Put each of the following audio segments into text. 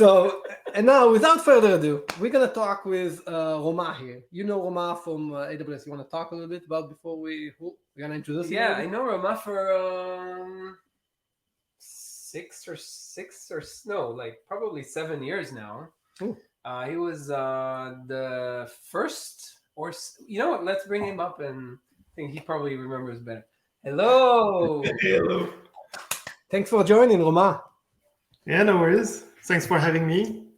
So, and now, without further ado, we're going to talk with Romain here. You know Romain from AWS. You want to talk a little bit about before we're going to introduce him? Yeah, I know Romain for probably 7 years now. He was the first, or you know what? Let's bring him up, and I think he probably remembers better. Hello. Hello. Thanks for joining, Romain. Yeah, no worries. Thanks for having me.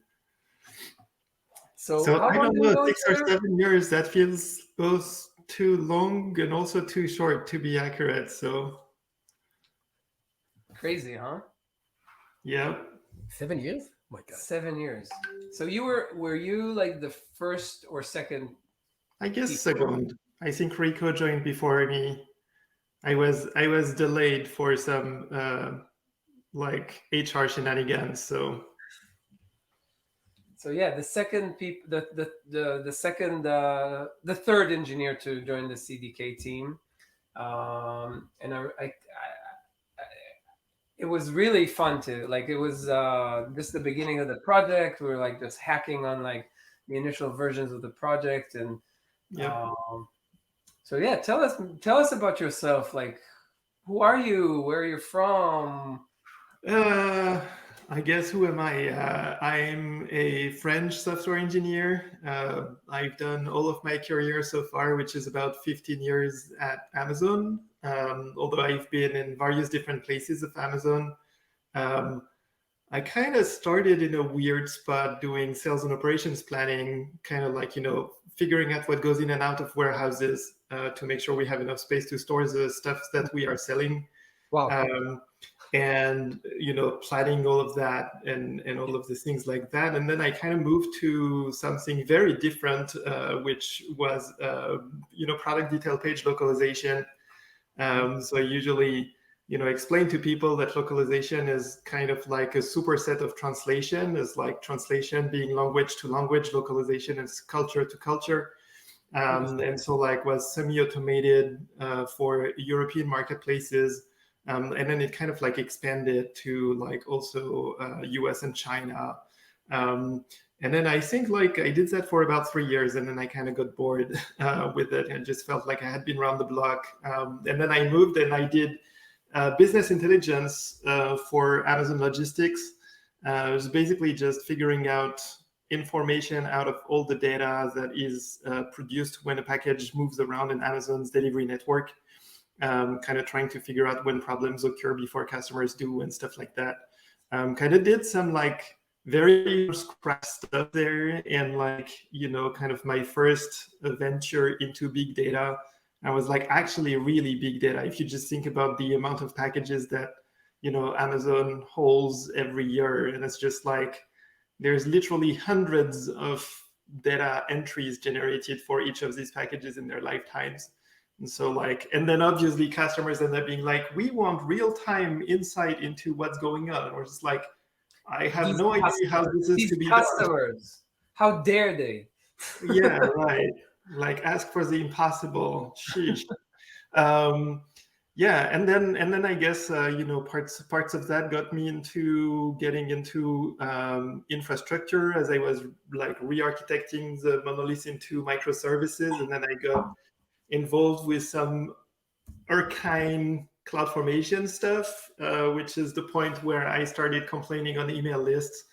So I don't know, 6 or 7 years, that feels both too long and also too short to be accurate. So crazy, huh? Yeah. 7 years? Oh my God. 7 years. So were you like the first or second? I guess second. I think Rico joined before me. I was delayed for some like HR shenanigans. So yeah, the second the third engineer to join the CDK team, and I it was really fun to like. It was just the beginning of the project. We were like just hacking on like the initial versions of the project, and so yeah, tell us about yourself. Like, who are you? Where are you from? I guess, who am I? I'm a French software engineer. I've done all of my career so far, which is about 15 years at Amazon. Although I've been in various different places of Amazon. I kind of started in a weird spot doing sales and operations planning, kind of like, figuring out what goes in and out of warehouses to make sure we have enough space to store the stuff that we are selling. Wow. And planning all of that and all of these things like that. And then I kind of moved to something very different, which was product detail page localization. So I usually explain to people that localization is kind of like a superset of translation. Is like translation being language to language, localization is culture to culture. And so like was semi-automated for European marketplaces. And then it kind of like expanded to like also US and China. And then I think like I did that for about 3 years, and then I kind of got bored with it and just felt like I had been around the block. And then I moved and I did business intelligence for Amazon Logistics. It was basically just figuring out information out of all the data that is produced when a package moves around in Amazon's delivery network. Kind of trying to figure out when problems occur before customers do and stuff like that. Kind of did some like very scratch stuff there, and like, kind of my first venture into big data. I was like actually really big data. If you just think about the amount of packages that, Amazon holds every year, and it's just like, there's literally hundreds of data entries generated for each of these packages in their lifetimes. And so like, and then obviously customers end up being like, we want real-time insight into what's going on. And we're just like, I have no idea how this is to be done. Customers, how dare they? Yeah, right. Like, ask for the impossible. Sheesh. Yeah, and then I guess parts of that got me into getting into infrastructure, as I was like re-architecting the monolith into microservices, and then I got involved with some arcane CloudFormation stuff, which is the point where I started complaining on email lists,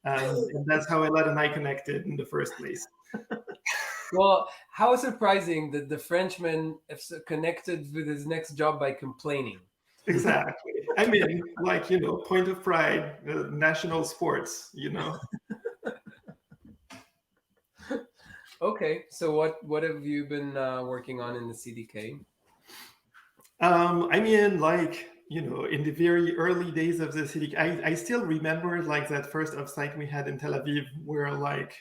and that's how Elad and I connected in the first place. Well, how surprising that the Frenchman connected with his next job by complaining. Exactly. I mean, like, point of pride, national sports, Okay, so what have you been working on in the CDK? I mean, like, in the very early days of the CDK, I still remember like that first offsite we had in Tel Aviv, where like,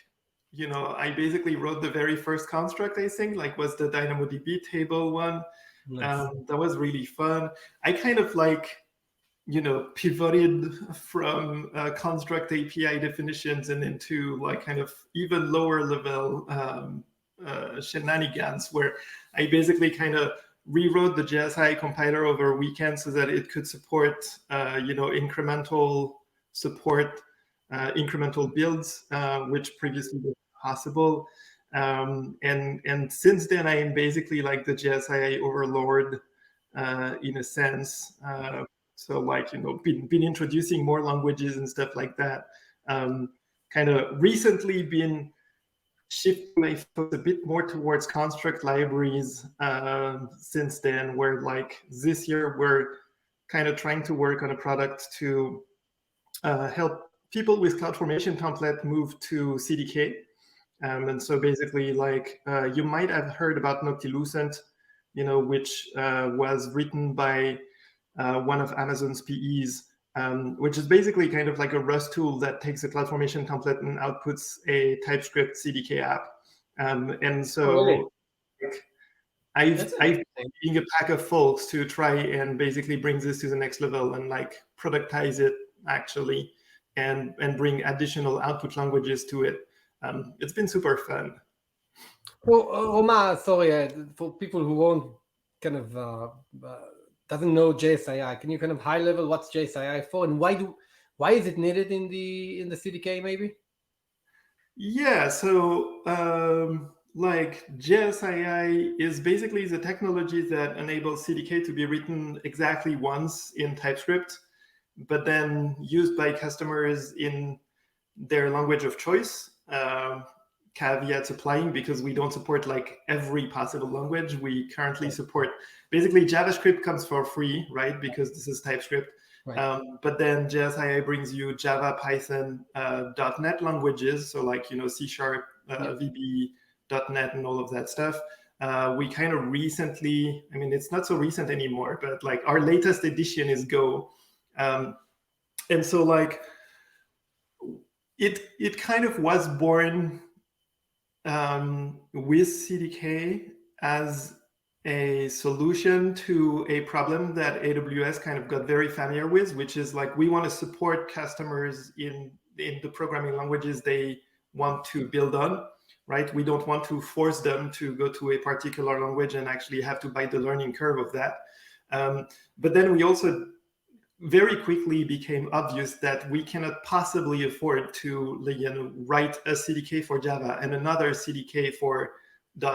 I basically wrote the very first construct, I think, like was the DynamoDB table one. Nice. That was really fun. I kind of like, pivoted from construct API definitions and into like kind of even lower level shenanigans, where I basically kind of rewrote the JSII compiler over a weekend so that it could support, incremental support incremental builds, which previously was possible. And since then, I am basically like the JSII overlord in a sense. So like, been introducing more languages and stuff like that. Kind of recently been shifting my focus a bit more towards construct libraries since then, where like this year we're kind of trying to work on a product to help people with CloudFormation template move to CDK. And so basically, like you might have heard about Noctilucent, which was written by one of Amazon's PEs, which is basically kind of like a Rust tool that takes a CloudFormation template and outputs a TypeScript CDK app. And so really? like, I've been a pack of folks to try and basically bring this to the next level and like productize it actually, and bring additional output languages to it. It's been super fun. Well, Romain, sorry, for people who won't kind of doesn't know JSII, can you kind of high level what's JSII for, and why is it needed in the CDK maybe? Yeah, so like JSII is basically the technology that enables CDK to be written exactly once in TypeScript, but then used by customers in their language of choice. Caveats applying, because we don't support like every possible language. We currently support, basically JavaScript comes for free, right? Because this is TypeScript. Right. But then JSII brings you Java, Python, .NET languages. So like, C#, VB, .NET and all of that stuff. We kind of recently, I mean, it's not so recent anymore, but like our latest edition is Go. And so like, it kind of was born with CDK as a solution to a problem that AWS kind of got very familiar with, which is like, we want to support customers in the programming languages they want to build on, right? We don't want to force them to go to a particular language and actually have to bite the learning curve of that. But then we also very quickly became obvious that we cannot possibly afford to write a CDK for Java and another CDK for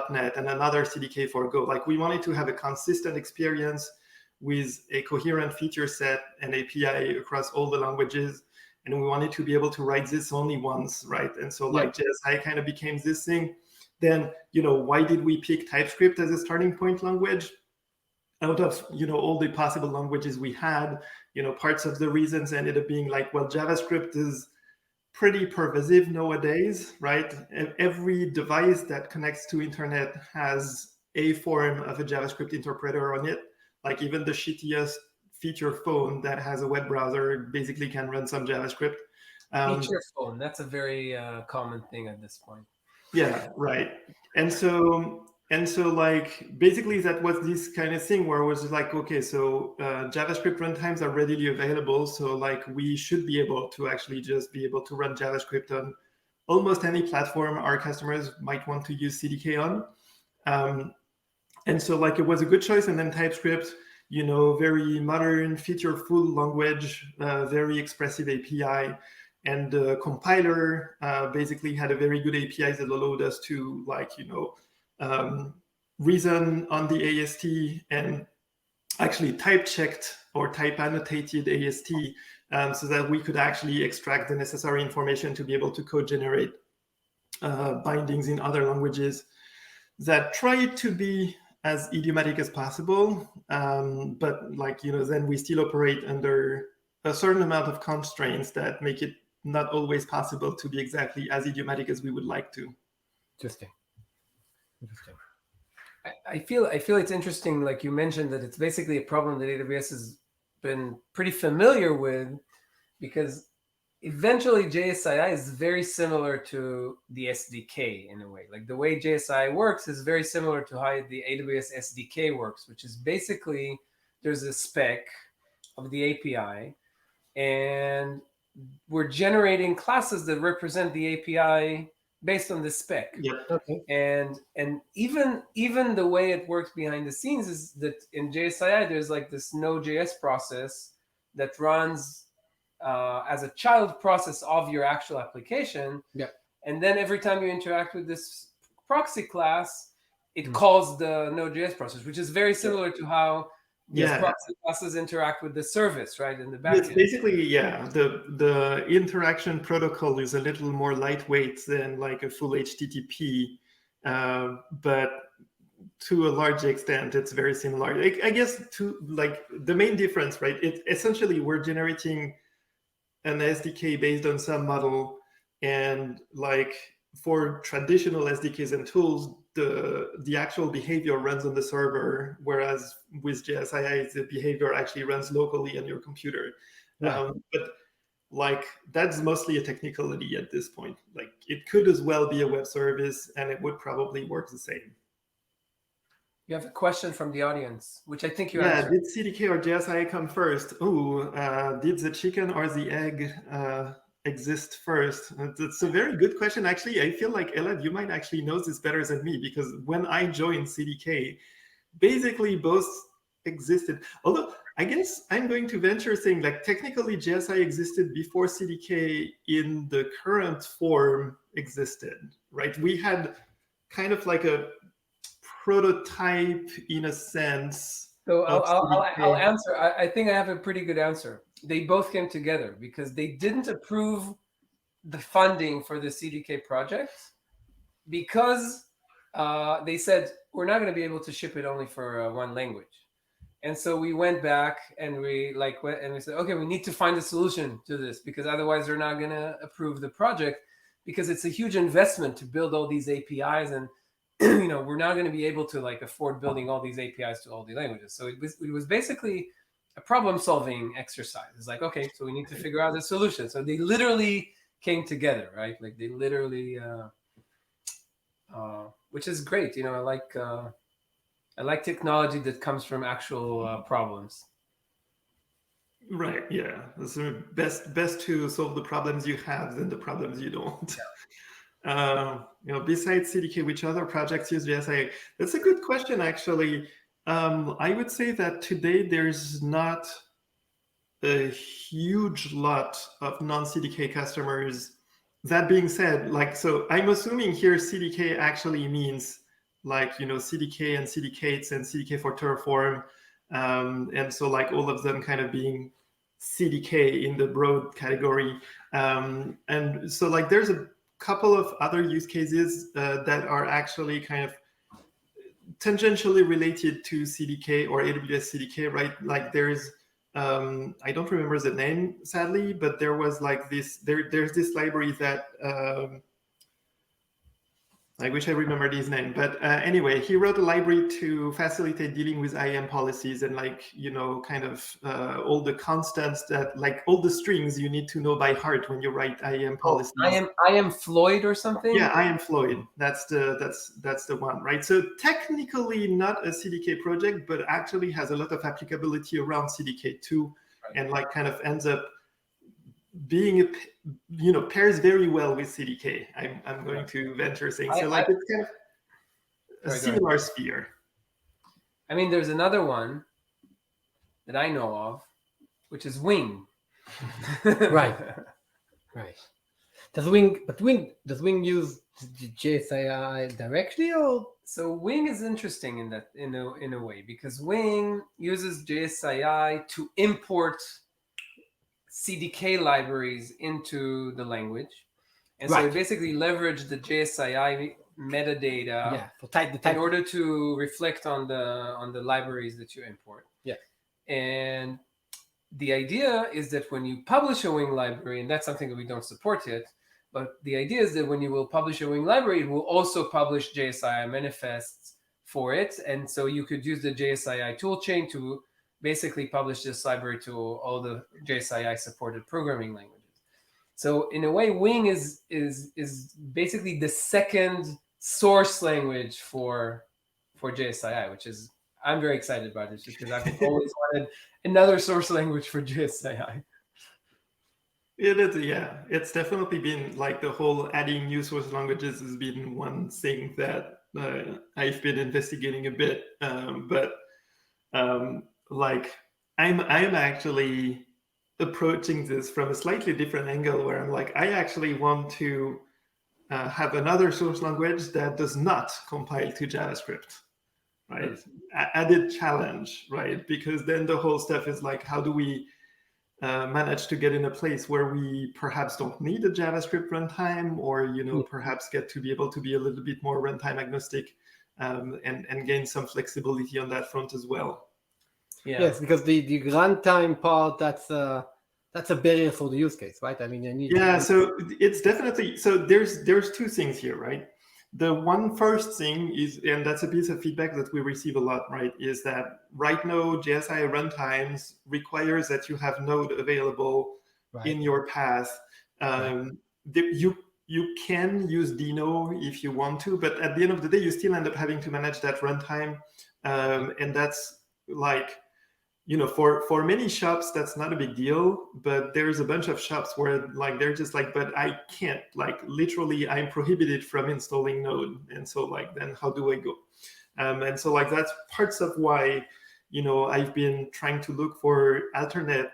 .NET and another CDK for Go. Like, we wanted to have a consistent experience with a coherent feature set and API across all the languages. And we wanted to be able to write this only once, right? And so like JSI kind of became this thing. Then, why did we pick TypeScript as a starting point language? Out of all the possible languages we had, parts of the reasons ended up being like, well, JavaScript is pretty pervasive nowadays, right? Every device that connects to internet has a form of a JavaScript interpreter on it. Like even the shittiest feature phone that has a web browser basically can run some JavaScript. Feature phone, that's a very common thing at this point. Yeah, right. And so like basically that was this kind of thing where it was like, okay, so JavaScript runtimes are readily available, so like we should be able to actually just be able to run JavaScript on almost any platform our customers might want to use CDK on. And so like it was a good choice. And then TypeScript, very modern, feature-full language, very expressive API. And the compiler basically had a very good API that allowed us to like, reason on the AST and actually type checked or type annotated AST so that we could actually extract the necessary information to be able to code generate bindings in other languages that try to be as idiomatic as possible. But like, then we still operate under a certain amount of constraints that make it not always possible to be exactly as idiomatic as we would like to. Interesting. I feel it's interesting, like you mentioned, that it's basically a problem that AWS has been pretty familiar with, because eventually JSII is very similar to the SDK in a way. Like the way JSII works is very similar to how the AWS SDK works, which is basically there's a spec of the API, and we're generating classes that represent the API based on the spec. Yep. Okay. And even the way it works behind the scenes is that in JSII there's like this Node.js process that runs as a child process of your actual application. Yeah. And then every time you interact with this proxy class, it calls the Node.js process, which is very similar to how these proxy classes interact with the service, right, in the backend. It's basically, the interaction protocol is a little more lightweight than like a full HTTP, but to a large extent, it's very similar. I guess to like the main difference, right? It essentially we're generating an SDK based on some model, and like for traditional SDKs and tools, the actual behavior runs on the server, whereas with JSII, the behavior actually runs locally on your computer. Right. But like that's mostly a technicality at this point. Like it could as well be a web service, and it would probably work the same. You have a question from the audience, which I think you answered. Did CDK or JSII come first? Did the chicken or the egg exist first? It's a very good question. Actually, I feel like Elad, you might actually know this better than me, because when I joined CDK, basically both existed. Although I guess I'm going to venture saying like technically JSII existed before CDK in the current form existed, right? We had kind of like a prototype in a sense. So I'll answer. I think I have a pretty good answer. They both came together because they didn't approve the funding for the CDK project because they said we're not going to be able to ship it only for one language. And so we went back and we said, okay, we need to find a solution to this, because otherwise they're not going to approve the project, because it's a huge investment to build all these APIs, and we're not going to be able to like afford building all these APIs to all the languages. So it was basically a problem solving exercise. It's like, okay, so we need to figure out a solution. So they literally came together, right? Like they literally, which is great. I like technology that comes from actual problems. Right. Yeah. It's best to solve the problems you have than the problems you don't. Besides CDK, which other projects use JSII? That's a good question, actually. I would say that today there's not a huge lot of non-CDK customers. That being said, so I'm assuming here CDK actually means CDK and CDKs and CDK for Terraform. And so like all of them kind of being CDK in the broad category. And so like there's a couple of other use cases that are actually kind of tangentially related to CDK or AWS CDK, right? Like there's, I don't remember the name, sadly, but there was like there's this library that, I wish I remembered his name, but anyway, he wrote a library to facilitate dealing with IAM policies and kind of all the constants that all the strings you need to know by heart when you write IAM policies. I am Floyd or something? Yeah, I am Floyd. That's the one, right? So technically not a CDK project, but actually has a lot of applicability around CDK too, right. And kind of ends up being pairs very well with CDK. I'm going to venture saying it's kind of a similar sphere. I mean, there's another one that I know of, which is Wing. Right. Does Wing use JSII directly, or? So Wing is interesting in that in a way, because Wing uses JSII to import CDK libraries into the language, and so we basically leverage the JSII metadata in order to reflect on the libraries that you import. Yeah, and the idea is that when you publish a Wing library, and that's something that we don't support yet, but the idea is that when you will publish a Wing library, it will also publish JSII manifests for it, and so you could use the JSII toolchain to basically publish this library to all the JSII supported programming languages. So in a way, Wing is basically the second source language for JSII, which is, I'm very excited about it, because I've always wanted another source language for JSII. It's definitely been the whole adding new source languages has been one thing that I've been investigating a bit, but I'm actually approaching this from a slightly different angle, where I'm like, I actually want to have another source language that does not compile to JavaScript, right? Added challenge, right? Because then the whole stuff is like, how do we manage to get in a place where we perhaps don't need a JavaScript runtime, or perhaps get to be able to be a little bit more runtime agnostic, and gain some flexibility on that front as well. Yeah. Yes, because the runtime part, that's a barrier for the use case, right? I mean, you need. Yeah, so it's definitely, so there's two things here, right? The one first thing is, and that's a piece of feedback that we receive a lot, right, is that right now JSII runtimes requires that you have Node available in your path. You can use Dino if you want to, but at the end of the day, you still end up having to manage that runtime, and that's like, for many shops, that's not a big deal, but there's a bunch of shops where like they're just like, but I can't, like literally I'm prohibited from installing Node. And so like, then how do I go? And so like, that's parts of why, I've been trying to look for alternate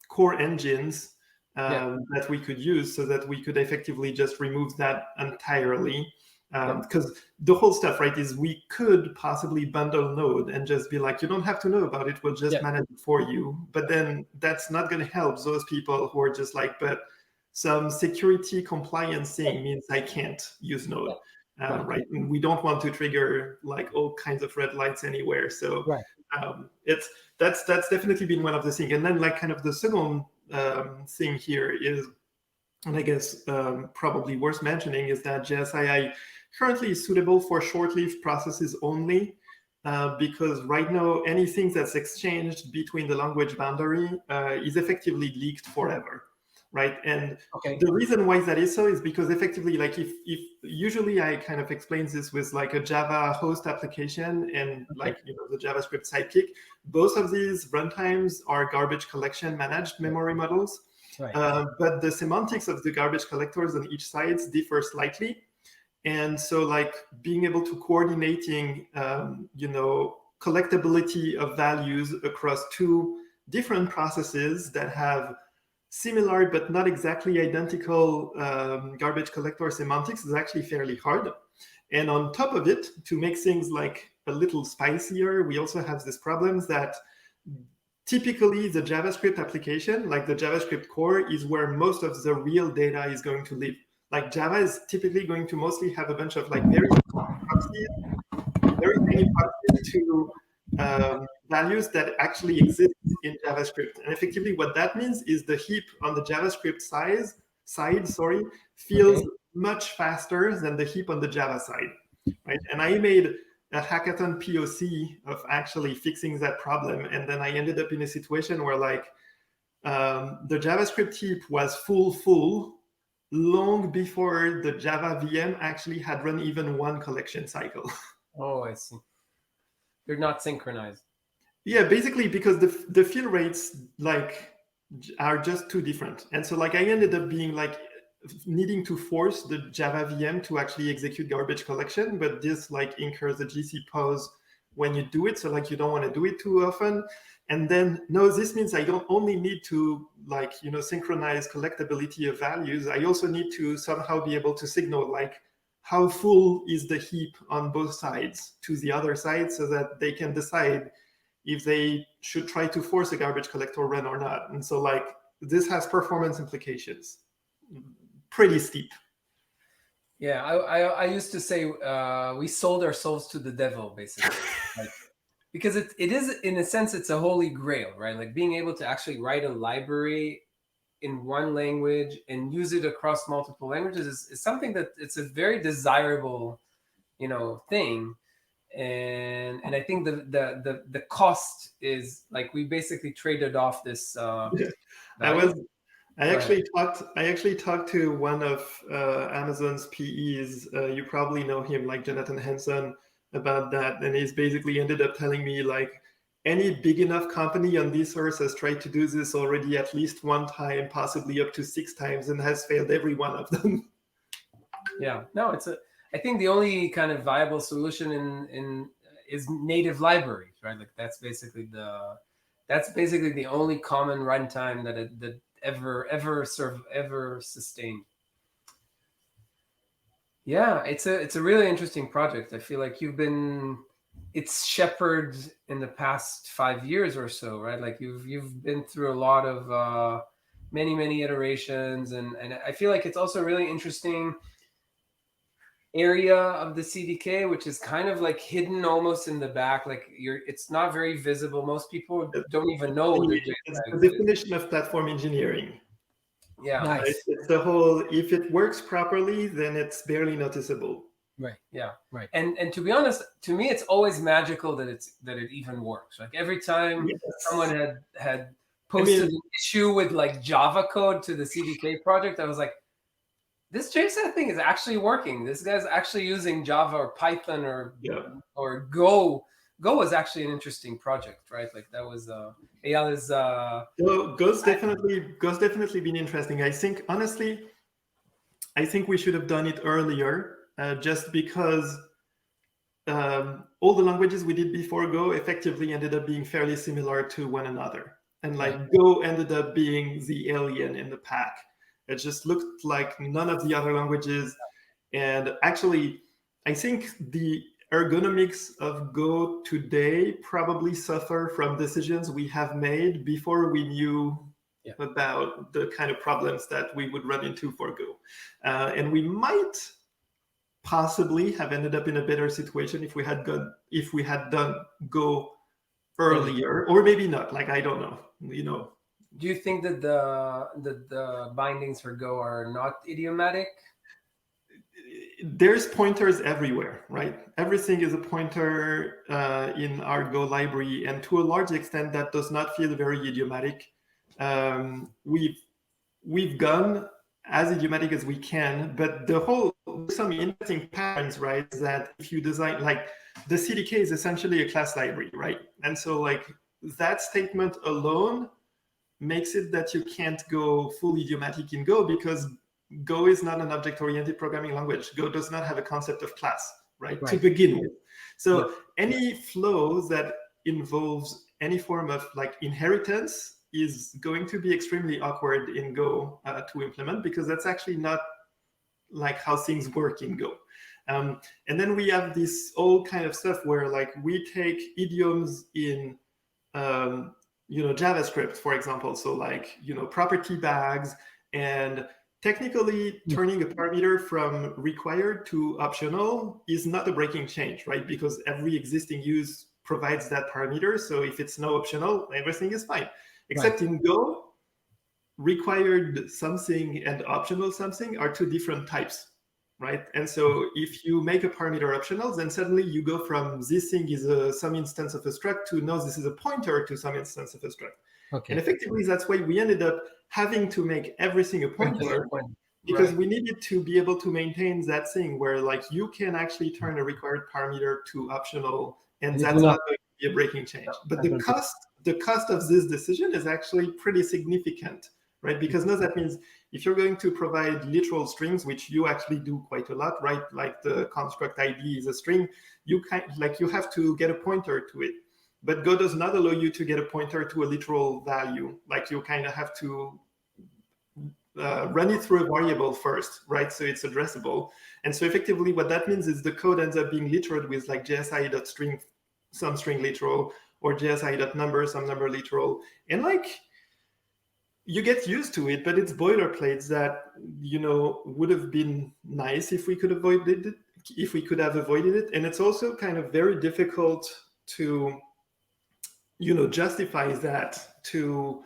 core engines that we could use, so that we could effectively just remove that entirely. Because the whole stuff, right, is we could possibly bundle Node and just be like, you don't have to know about it, we'll just manage it for you. But then that's not going to help those people who are just like, but some security compliance thing means I can't use Node, right? And we don't want to trigger like all kinds of red lights anywhere. So that's definitely been one of the things. And then like kind of the second thing here is, and I guess probably worth mentioning, is that JSII currently is suitable for short-lived processes only, because right now anything that's exchanged between the language boundary is effectively leaked forever, right? And the reason why that is so is because effectively, like if usually I kind of explain this with like a Java host application and like the JavaScript sidekick, both of these runtimes are garbage collection managed memory models. But the semantics of the garbage collectors on each side differ slightly. And so like being able to coordinating, collectability of values across two different processes that have similar but not exactly identical garbage collector semantics is actually fairly hard. And on top of it, to make things like a little spicier, we also have this problem that typically the JavaScript application, like the JavaScript core, is where most of the real data is going to live. Like Java is typically going to mostly have a bunch of like very tiny proxies to values that actually exist in JavaScript. And effectively what that means is the heap on the JavaScript side feels much faster than the heap on the Java side, right? And I made a hackathon POC of actually fixing that problem. And then I ended up in a situation where like the JavaScript heap was full long before the Java VM actually had run even one collection cycle. Oh, I see. They're not synchronized. Yeah, basically because the fill rates like are just too different. And so like I ended up being like needing to force the Java VM to actually execute garbage collection, but this like incurs a GC pause when you do it. So like you don't want to do it too often. And then no, this means I don't only need to like, synchronize collectability of values. I also need to somehow be able to signal like how full is the heap on both sides to the other side, so that they can decide if they should try to force a garbage collector run or not. And so like this has performance implications. Pretty steep. Yeah, I used to say we sold ourselves to the devil, basically. Like, because it is, in a sense, it's a holy grail, right? Like being able to actually write a library in one language and use it across multiple languages is something that it's a very desirable, thing. And I think the cost is like we basically traded off this. I actually talked to one of Amazon's PEs. You probably know him, like Jonathan Henson, about that, and he's basically ended up telling me like any big enough company on this earth has tried to do this already at least one time, possibly up to 6 times, and has failed every one of them. Yeah, no, I think the only kind of viable solution in is native libraries, right? Like that's basically That's basically the only common runtime that ever sustained. Yeah, it's a really interesting project. I feel like it's shepherded in the past 5 years or so, right? Like you've been through a lot of many iterations, and I feel like it's also a really interesting area of the CDK, which is kind of like hidden almost in the back. Like it's not very visible. Most people don't even know that It's JSII the exists. definition of platform engineering. Yeah. Nice. Right? It's the whole, if it works properly, then it's barely noticeable. Right. Yeah. Right. And to be honest, to me, it's always magical that it even works. Like every time Yes. someone had posted an issue with like Java code to the CDK project, I was like, this JSII thing is actually working. This guy's actually using Java or Python or Go. Go was actually an interesting project, right? Like that was Eyal is Go's definitely been interesting. I think honestly, we should have done it earlier, just because all the languages we did before Go effectively ended up being fairly similar to one another, and like Go ended up being the alien in the pack. It just looked like none of the other languages. And actually, I think the ergonomics of Go today probably suffer from decisions we have made before we knew about the kind of problems that we would run into for Go. And we might possibly have ended up in a better situation if we had done Go earlier, or maybe not. Like, I don't know. Do you think that the bindings for Go are not idiomatic? There's pointers everywhere, right? Everything is a pointer in our Go library, and to a large extent, that does not feel very idiomatic. We've gone as idiomatic as we can, but some interesting patterns, right? That if you design, like, the CDK is essentially a class library, right? And so, like, that statement alone makes it that you can't go full idiomatic in Go, because Go is not an object-oriented programming language. Go does not have a concept of class, right? To begin with. So any flow that involves any form of like inheritance is going to be extremely awkward in Go to implement, because that's actually not like how things work in Go. And then we have this all kind of stuff where like we take idioms in JavaScript, for example. So like, property bags, and technically turning a parameter from required to optional is not a breaking change, right? Because every existing use provides that parameter. So if it's no optional, everything is fine. Except in Go, required something and optional something are two different types, right? And so if you make a parameter optional, then suddenly you go from this thing is some instance of a struct to no, this is a pointer to some instance of a struct. And effectively, that's why we ended up having to make everything a pointer, because we needed to be able to maintain that thing where like you can actually turn a required parameter to optional, and that's not going to be a breaking change. But the cost of this decision is actually pretty significant, right? Because now that means if you're going to provide literal strings, which you actually do quite a lot, right? Like the construct ID is a string, you have to get a pointer to it. But Go does not allow you to get a pointer to a literal value. Like you kind of have to run it through a variable first, right? So it's addressable. And so effectively what that means is the code ends up being literal with like JSII.string, some string literal, or JSII.number, some number literal. And like, you get used to it, but it's boilerplates that, would have been nice if we could have avoided it. And it's also kind of very difficult to, justify that to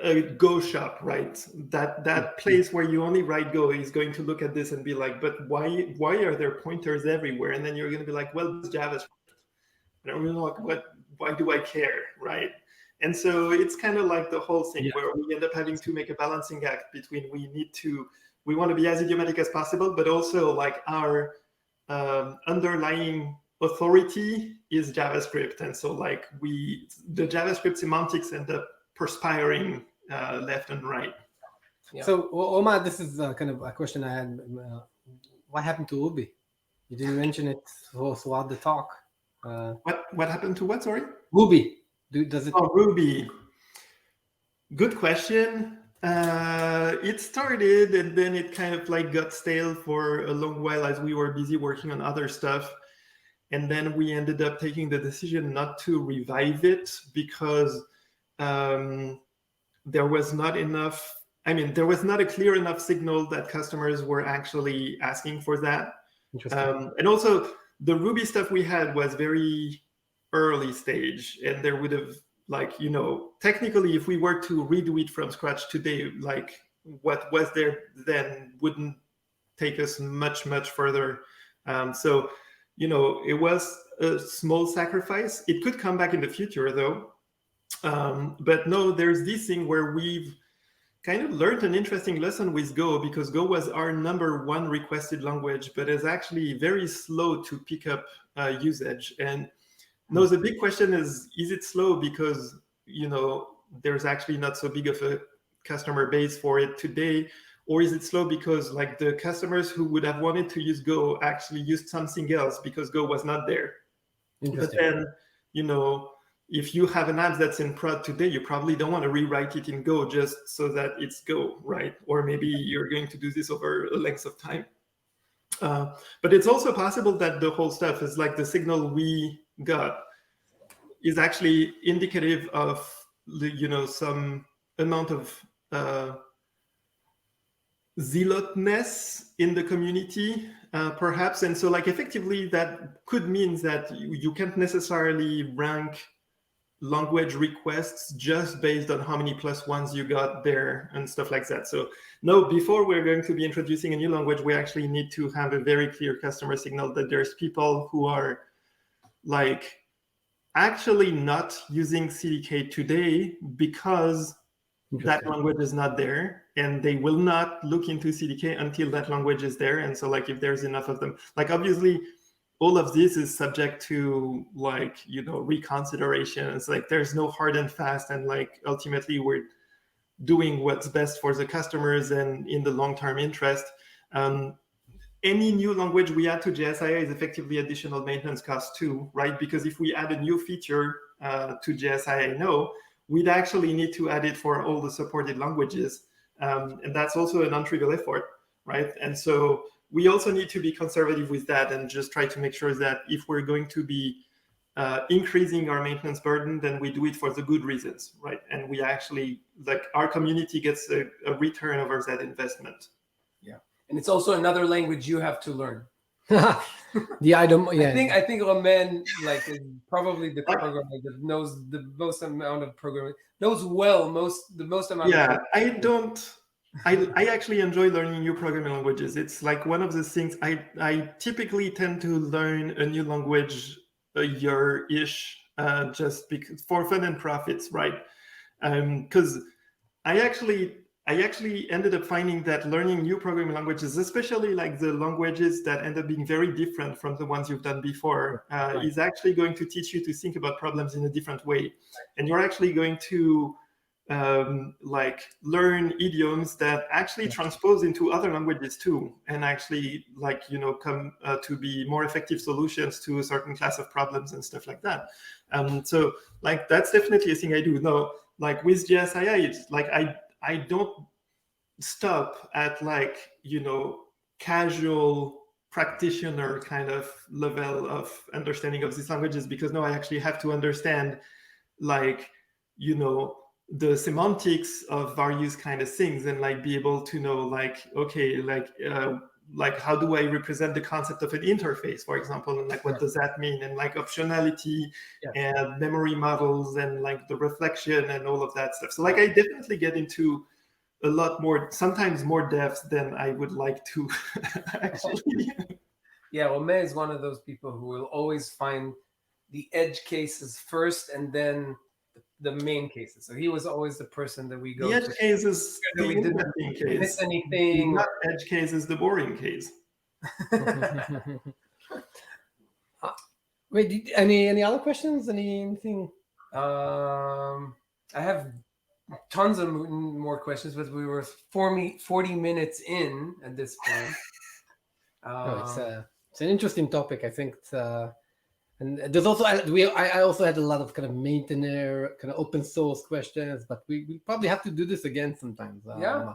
a Go shop, right? That place where you only write Go is going to look at this and be like, but why are there pointers everywhere? And then you're going to be like, well, it's JavaScript. And I'm like, why do I care, right? And so it's kind of like the whole thing where we end up having to make a balancing act between we want to be as idiomatic as possible, but also like our underlying authority is JavaScript. And so like the JavaScript semantics end up perspiring left and right. So Omar, this is kind of a question I had. What happened to Ruby? You didn't mention it throughout the talk. What happened to what? Sorry. Ruby. Does it? Oh, Ruby. Good question. It started and then it kind of like got stale for a long while as we were busy working on other stuff. And then we ended up taking the decision not to revive it because there was not enough. I mean, there was not a clear enough signal that customers were actually asking for that. Interesting. And also, the Ruby stuff we had was very early stage, and there would have, like, technically, if we were to redo it from scratch today, like what was there then wouldn't take us much further. So, it was a small sacrifice. It could come back in the future, though. But no, there's this thing where we've kind of learned an interesting lesson with Go, because Go was our number one requested language, but is actually very slow to pick up usage. And no, the big question is it slow because, there's actually not so big of a customer base for it today? Or is it slow because like the customers who would have wanted to use Go actually used something else because Go was not there? But then, if you have an app that's in prod today, you probably don't want to rewrite it in Go just so that it's Go, right? Or maybe you're going to do this over a length of time. But it's also possible that the whole stuff is like the signal we got is actually indicative of some amount of zealotness in the community, perhaps. And so like effectively that could mean that you can't necessarily rank language requests just based on how many +1s you got there and stuff like that. So no, before we're going to be introducing a new language, we actually need to have a very clear customer signal that there's people who are like actually not using CDK today because that language is not there, and they will not look into CDK until that language is there. And so like if there's enough of them, like obviously all of this is subject to like reconsideration. It's like there's no hard and fast, and like ultimately we're doing what's best for the customers and in the long-term interest. Any new language we add to JSII is effectively additional maintenance cost too, right? Because if we add a new feature to JSII now, we'd actually need to add it for all the supported languages. And that's also a non-trivial effort, right? And so we also need to be conservative with that and just try to make sure that if we're going to be increasing our maintenance burden, then we do it for the good reasons, right? And we actually, like, our community gets a return over that investment. Yeah. And it's also another language you have to learn. The item, yeah. I think Romain like is probably the programmer that knows the most amount of programming, knows the most amount. Yeah, I actually enjoy learning new programming languages. It's like one of the things I typically tend to learn a new language a year-ish, just because for fun and profits, right? Because I actually ended up finding that learning new programming languages, especially like the languages that end up being very different from the ones you've done before, is actually going to teach you to think about problems in a different way. And you're actually going to like learn idioms that actually transpose into other languages too, and actually like come to be more effective solutions to a certain class of problems and stuff like that. So like that's definitely a thing I do. No, like with JSII, it's like I don't stop at like casual practitioner kind of level of understanding of these languages, because now I actually have to understand like the semantics of various kind of things, and like be able to know like, okay, like how do I represent the concept of an interface, for example, and like what does that mean, and like optionality and memory models and like the reflection and all of that stuff. So like I definitely get into a lot more, sometimes more depth than I would like to actually. Yeah, Romain is one of those people who will always find the edge cases first and then the main cases. So he was always the person that we go the edge to. Case is the We didn't interesting case. miss anything. Not edge case is the boring case. Wait, any other questions? Anything? I have tons of more questions, but we were 40 minutes in at this point. It's an interesting topic. I think it's And there's also I also had a lot of kind of maintainer, kind of open source questions, but we probably have to do this again sometimes. Yeah.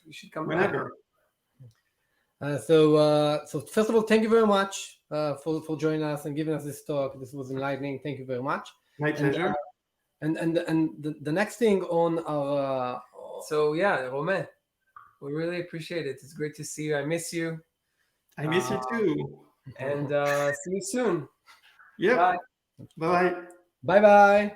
You should come back. Whenever. So first of all, thank you very much for joining us and giving us this talk. This was enlightening. Thank you very much. My pleasure. And the next thing on our So yeah, Romain, we really appreciate it. It's great to see you. I miss you. I miss you too. And see you soon. Yep. Bye. Bye. bye.